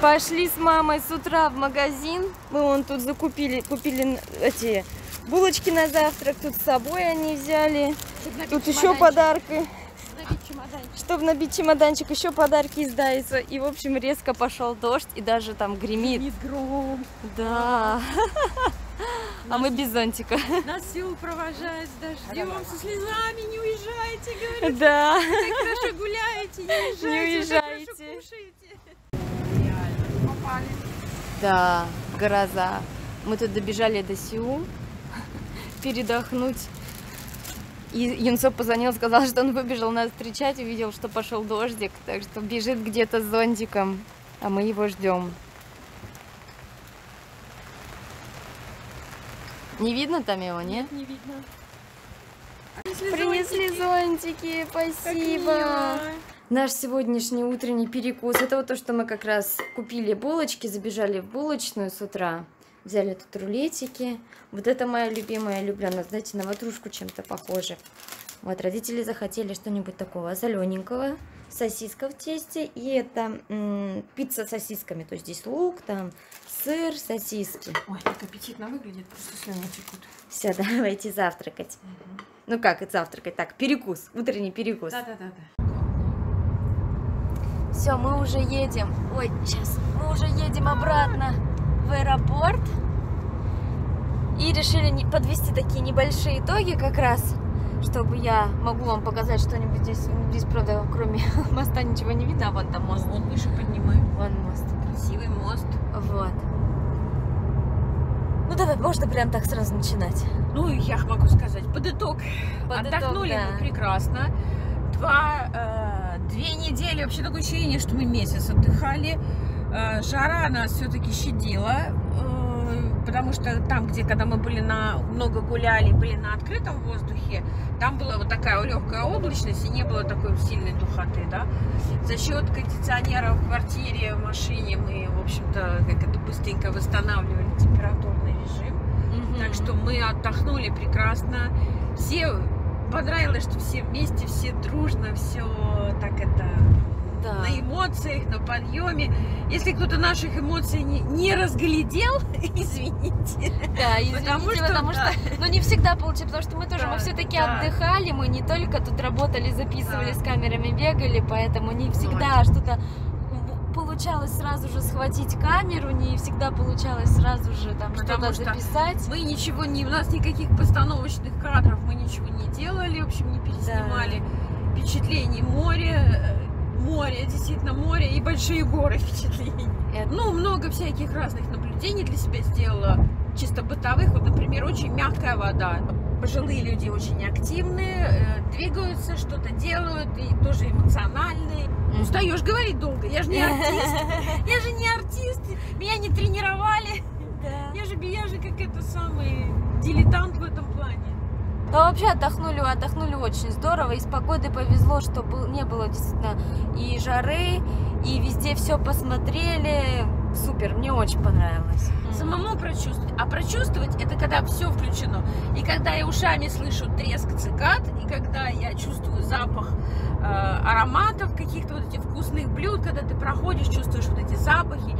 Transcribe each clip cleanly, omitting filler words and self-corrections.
Пошли с мамой с утра в магазин. Мы вон тут купили эти булочки на завтрак. Тут с собой они взяли. Тут еще подарки. Чтобы набить чемоданчик, еще подарки из Дайса. И, в общем, резко пошел дождь, и даже там гремит. Гремит гром. Да. А мы без зонтика. Нас Сеул провожает с дождем, со слезами. Не уезжайте, говорит. Да. Вы хорошо гуляете, не уезжайте. Реально, попали. Да, гроза. Мы тут добежали до Сеула передохнуть. И Юнсо позвонил, сказал, что он выбежал нас встречать, увидел, что пошел дождик, так что бежит где-то с зонтиком, а мы его ждем. Не видно там его, нет? Не видно. Принесли зонтики, спасибо. Наш сегодняшний утренний перекус, это вот то, что мы как раз купили булочки, забежали в булочную с утра. Взяли тут рулетики. Вот это моя любимая, я люблю. Она, знаете, на ватрушку чем-то похожа. Вот, родители захотели что-нибудь такого солененького. Сосиска в тесте. И это пицца с сосисками. То есть здесь лук, там сыр, сосиски. Ой, так аппетитно выглядит, просто слюни текут. Все, давайте завтракать. Ну как это завтракать? Так, перекус, утренний перекус. Да. Все, мы уже едем. Ой, сейчас. Мы уже едем обратно в аэропорт. И решили подвести такие небольшие итоги как раз, чтобы я могу вам показать что-нибудь здесь. Здесь, правда, кроме моста ничего не видно, а вон там мост. Вот выше поднимаем. Вон мост. Красивый мост. Вот. Ну давай, можно прям так сразу начинать. Ну, я могу сказать, под итог. Отдохнули да. мы прекрасно. 2 недели, вообще такое ощущение, что мы месяц отдыхали. Жара нас все-таки щадила, потому что там, где, когда мы были много гуляли, были на открытом воздухе, там была вот такая легкая облачность и не было такой сильной духоты, да. За счет кондиционера в квартире, в машине мы, в общем-то, как это быстренько восстанавливали температурный режим. Так что мы отдохнули прекрасно. Все понравилось, что все вместе, все дружно, все так это... Да. На эмоциях, на подъеме. Если кто-то наших эмоций не разглядел, извините. Да, извините, потому что ну, не всегда получилось, потому что мы тоже, мы все-таки отдыхали, мы не только тут работали, записывали, с камерами бегали, поэтому не всегда что-то получалось сразу же схватить камеру, не всегда получалось сразу же там что-то записать. Мы ничего не, у нас никаких постановочных кадров, мы ничего не делали, в общем, не переснимали. Впечатлений море, действительно море и большие горы впечатлений. Ну, много всяких разных наблюдений для себя сделала, чисто бытовых. Вот, например, очень мягкая вода. Пожилые люди очень активные, двигаются, что-то делают и тоже эмоциональные. Устаешь говорить долго, я же не артист, меня не тренировали. Я же как это самый дилетант в этом плане. Да, вообще отдохнули очень здорово, и с погодой повезло, что не было действительно и жары, и везде все посмотрели. Супер, мне очень понравилось. Самому прочувствовать. А прочувствовать — это когда все включено. И когда я ушами слышу треск цикад, и когда я чувствую запах ароматов каких-то вот этих вкусных блюд, когда ты проходишь, чувствуешь вот эти запахи,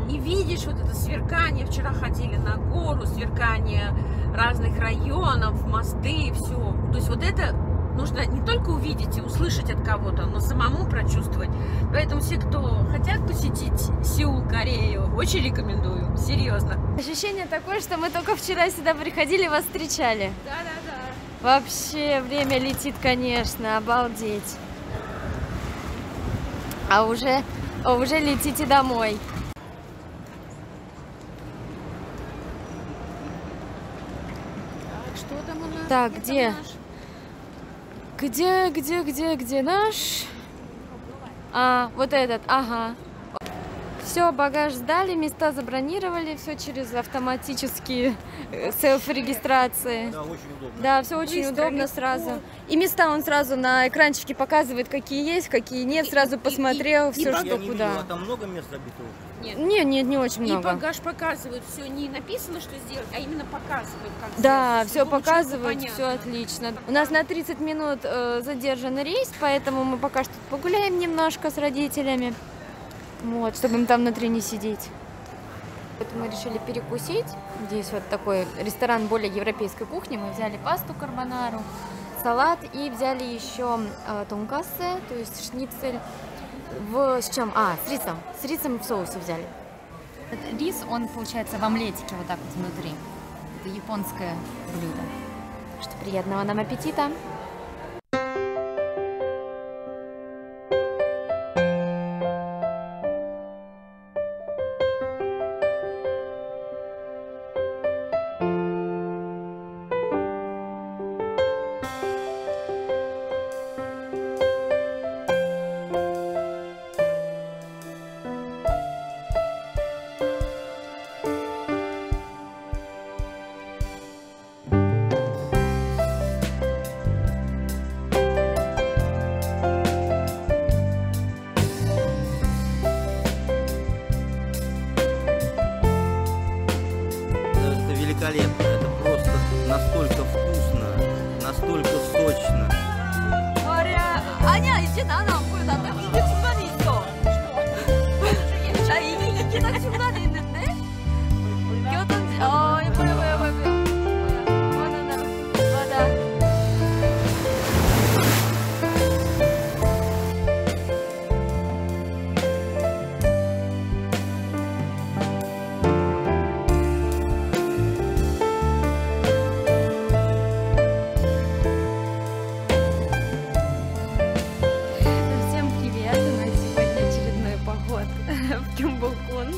и видишь вот это сверкание. Вчера ходили на гору, сверкание разных районов, мосты, все. То есть вот это нужно не только увидеть и услышать от кого-то, но самому прочувствовать. Поэтому все, кто хотят посетить Сеул, Корею, очень рекомендую, серьезно. Ощущение такое, что мы только вчера сюда приходили, вас встречали. Да. Вообще время летит, конечно, обалдеть. А уже летите домой. Что там у нас? Так, где? Где наш? А, вот этот, ага. Все, багаж сдали, места забронировали, все через автоматические селф-регистрации. Да, очень удобно. Да, все очень Быстро, удобно легко. сразу. И места он сразу на экранчике показывает, какие есть, какие нет, сразу посмотрел все, Я что не куда. видела, там много мест забито? Нет. Не очень И много. багаж показывает, все не написано, что сделать, а именно показывает, как Да, сделать, все чтобы получилось показывает, понятно. все отлично. У нас на 30 минут задержан рейс, поэтому мы пока что погуляем немножко с родителями. Вот, чтобы им там внутри не сидеть. Вот мы решили перекусить. Здесь вот такой ресторан более европейской кухни. Мы взяли пасту карбонару, салат и взяли еще тонкассе, то есть шницель с чем? С рисом. С рисом и в соусе взяли. Этот рис, он получается в омлетике вот так вот внутри. Это японское блюдо. Что приятного нам аппетита! Великолепно, это просто настолько вкусно, настолько сочно. 아니야 이제 나는 안 보여. 나 딱 이게 중간에 있어. 나 이게 딱 중간에 있는데? 이게 어떤지 예뻐요. 맞아. В Кёмбокон.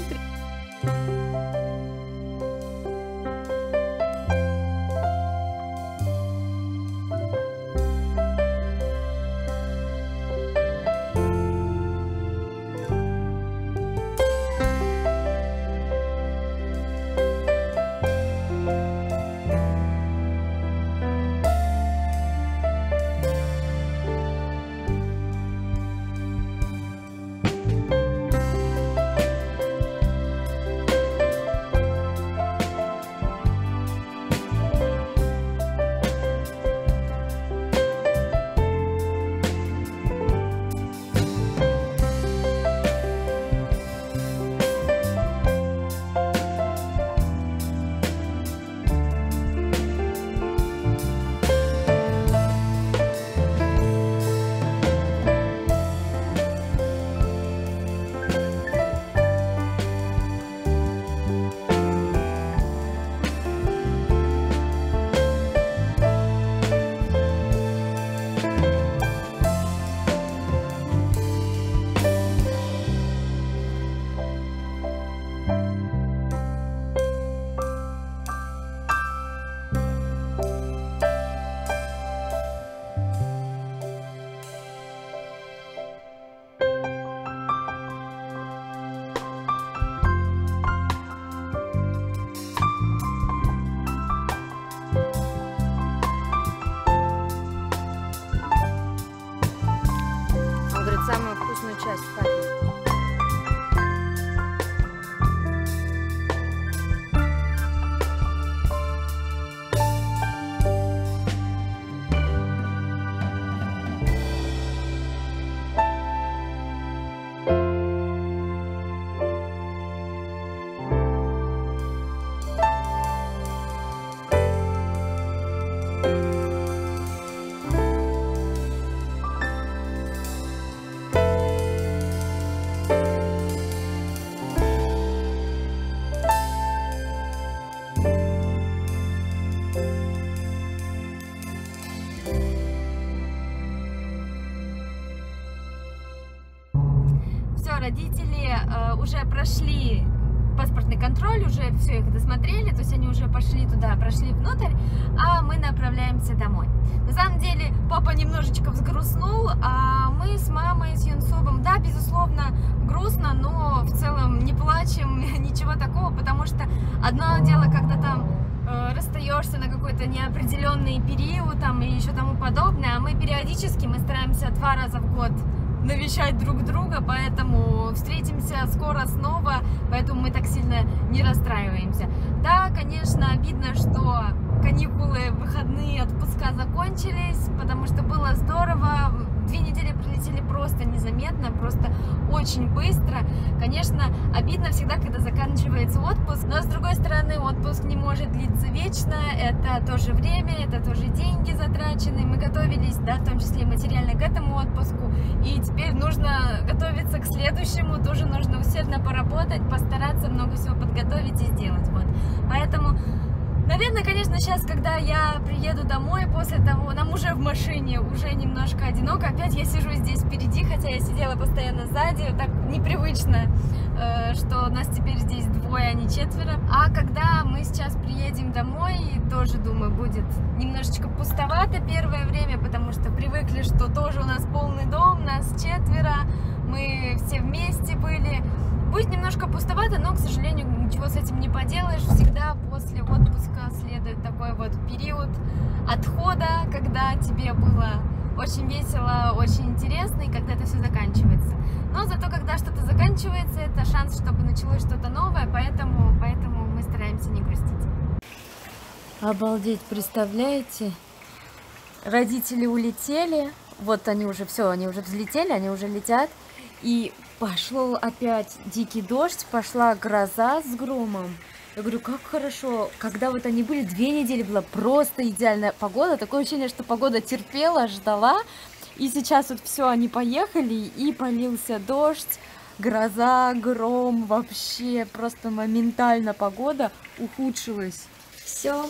Самую вкусную часть в хате. Родители уже прошли паспортный контроль, уже все их досмотрели, то есть они уже пошли туда, прошли внутрь, а мы направляемся домой. На самом деле папа немножечко взгрустнул, а мы с мамой, с Юнсубом, да, безусловно, грустно, но в целом не плачем, ничего такого, потому что одно дело, когда там расстаешься на какой-то неопределенный период там, и еще тому подобное, а мы периодически, мы стараемся 2 раза в год навещать друг друга, поэтому встретимся скоро снова, поэтому мы так сильно не расстраиваемся. Да, конечно, обидно, что каникулы, выходные, отпуска закончились, потому что было здорово, 2 недели пролетели просто незаметно, просто очень быстро. Конечно, обидно всегда, когда заканчивается отпуск, но с другой стороны, отпуск не может длиться вечно, это тоже время, это тоже деньги затрачены, мы готовились, да, в том числе и материально к этому отпуску, и теперь нужно готовиться к следующему, тоже нужно усердно поработать, постараться много всего подготовить и сделать, вот. Поэтому, наверное, конечно, сейчас, когда я приеду домой, после того, нам уже в машине, уже немножко одиноко, опять я сижу здесь впереди, хотя я сидела постоянно сзади, так непривычно, что нас теперь здесь 2, а не 4. А когда мы сейчас приедем домой, тоже, думаю, будет немножечко пустовато первое время, потому что привыкли, что тоже у нас полный дом, нас 4, мы все вместе были. Будет немножко пустовато, но, к сожалению, ничего с этим не поделаешь. Всегда после отпуска следует такой вот период отхода, когда тебе было очень весело, очень интересно, и когда это все заканчивается. Но зато, когда что-то заканчивается, это шанс, чтобы началось что-то новое, поэтому мы стараемся не грустить. Обалдеть, представляете? Родители улетели, вот они уже все, они уже взлетели, они уже летят, и пошел опять дикий дождь, пошла гроза с громом. Я говорю, как хорошо, когда вот они были, 2 недели была просто идеальная погода, такое ощущение, что погода терпела, ждала, и сейчас вот все, они поехали, и полился дождь, гроза, гром, вообще просто моментально погода ухудшилась. Все.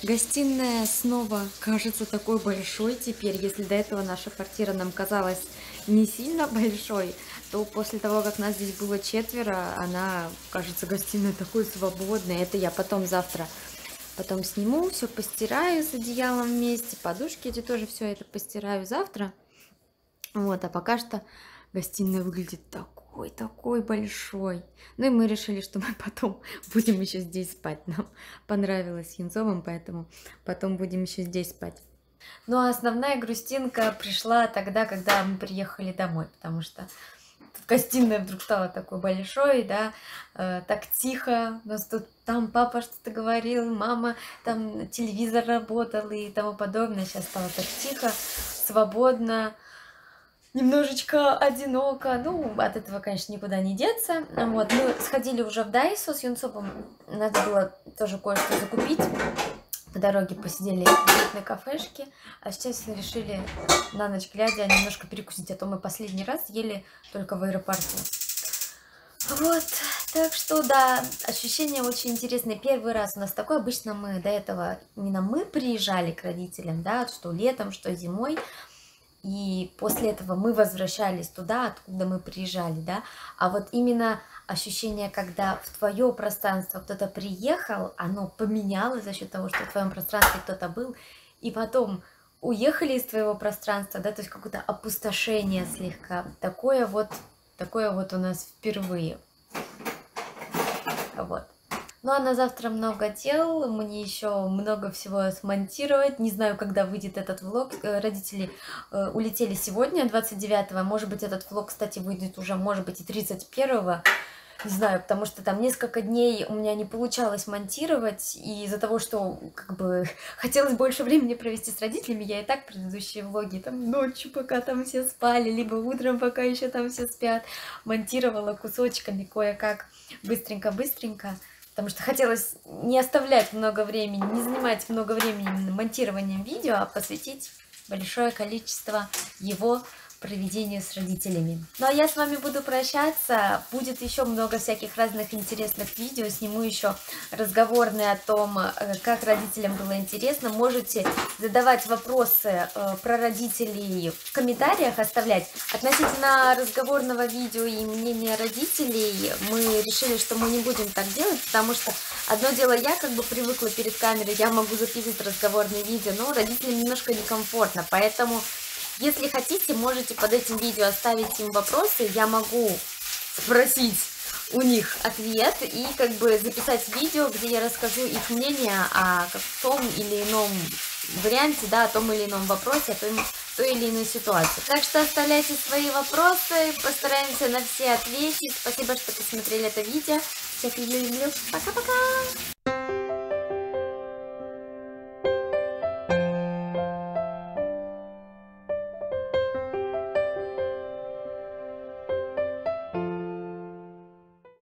Гостиная снова кажется такой большой теперь. Если до этого наша квартира нам казалась не сильно большой, то после того, как нас здесь было 4, она кажется гостиной такой свободной. Это я потом завтра сниму, все постираю с одеялом вместе, подушки эти тоже все это постираю завтра. Вот, а пока что гостиная выглядит такой большой. Ну и мы решили, что мы потом будем еще здесь спать. Нам понравилось с Янцовым, поэтому потом будем еще здесь спать. Ну а основная грустинка пришла тогда, когда мы приехали домой, потому что гостиная вдруг стала такой большой, да, так тихо, у нас тут, там папа что-то говорил, мама, там телевизор работал и тому подобное. Сейчас стало так тихо, свободно, немножечко одиноко, ну, от этого, конечно, никуда не деться. Вот, мы сходили уже в Дайсо с Юнцовым, надо было тоже кое-что закупить. По дороге посидели в уютной кафешке, а сейчас решили на ночь глядя немножко перекусить, а то мы последний раз ели только в аэропорту. Вот, так что, да, ощущения очень интересные. Первый раз у нас такое, обычно мы до этого, именно мы приезжали к родителям, да, что летом, что зимой. И после этого мы возвращались туда, откуда мы приезжали, да. А вот именно ощущение, когда в твое пространство кто-то приехал, оно поменялось за счет того, что в твоем пространстве кто-то был, и потом уехали из твоего пространства, да, то есть какое-то опустошение слегка. Такое вот у нас впервые. Вот. Ну а на завтра много дел, мне еще много всего смонтировать. Не знаю, когда выйдет этот влог. Родители улетели сегодня, 29-го. Может быть, этот влог, кстати, выйдет уже, может быть, и 31-го. Не знаю, потому что там несколько дней у меня не получалось монтировать. И из-за того, что как бы хотелось больше времени провести с родителями, я и так предыдущие влоги там ночью, пока там все спали, либо утром, пока еще там все спят, монтировала кусочками кое-как, быстренько-быстренько. Потому что хотелось не оставлять много времени, не занимать много времени монтированием видео, а посвятить большое количество его проведению с родителями. Ну а я с вами буду прощаться. Будет еще много всяких разных интересных видео. Сниму еще разговорные о том, как родителям было интересно. Можете задавать вопросы про родителей в комментариях, оставлять. Относительно разговорного видео и мнения родителей, мы решили, что мы не будем так делать, потому что одно дело, я как бы привыкла перед камерой, я могу записывать разговорные видео, но родителям немножко некомфортно, поэтому если хотите, можете под этим видео оставить им вопросы, я могу спросить у них ответ и как бы записать видео, где я расскажу их мнение о том или ином варианте, да, о том или ином вопросе, о той или иной ситуации. Так что оставляйте свои вопросы, постараемся на все ответить. Спасибо, что посмотрели это видео. Всех люблю. Пока-пока!